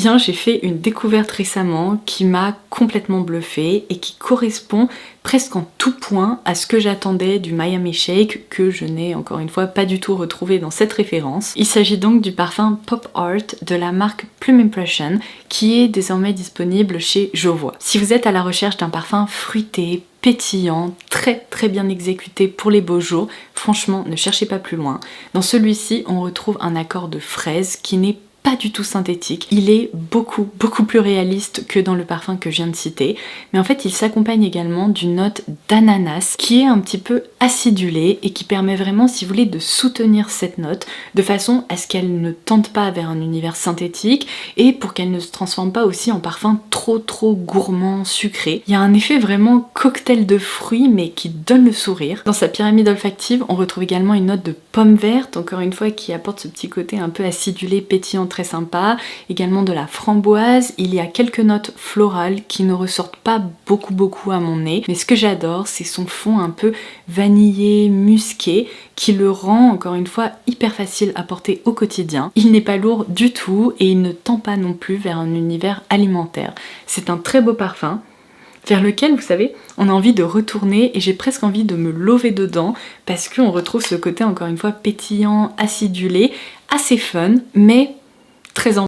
Bien, j'ai fait une découverte récemment qui m'a complètement bluffée et qui correspond presque en tout point à ce que j'attendais du Miami Shake, que je n'ai encore une fois pas du tout retrouvé dans cette référence. Il s'agit donc du parfum Pop Art de la marque Plume Impression qui est désormais disponible chez Jovois. Si vous êtes à la recherche d'un parfum fruité, pétillant, très bien exécuté pour les beaux jours, franchement ne cherchez pas plus loin. Dans celui-ci on retrouve un accord de fraise qui n'est pas du tout synthétique, il est beaucoup plus réaliste que dans le parfum que je viens de citer, mais en fait il s'accompagne également d'une note d'ananas qui est un petit peu acidulée et qui permet vraiment, si vous voulez, de soutenir cette note de façon à ce qu'elle ne tende pas vers un univers synthétique et pour qu'elle ne se transforme pas aussi en parfum trop gourmand, sucré. Il y a un effet vraiment cocktail de fruits mais qui donne le sourire. Dans sa pyramide olfactive, on retrouve également une note de pomme verte, encore une fois qui apporte ce petit côté un peu acidulé, pétillant, très sympa, également de la framboise. Il y a quelques notes florales qui ne ressortent pas beaucoup à mon nez, mais ce que j'adore c'est son fond un peu vanillé, musqué, qui le rend encore une fois hyper facile à porter au quotidien. Il n'est pas lourd du tout et il ne tend pas non plus vers un univers alimentaire. C'est un très beau parfum vers lequel, vous savez, on a envie de retourner et j'ai presque envie de me lever dedans parce qu'on retrouve ce côté encore une fois pétillant, acidulé, assez fun, mais très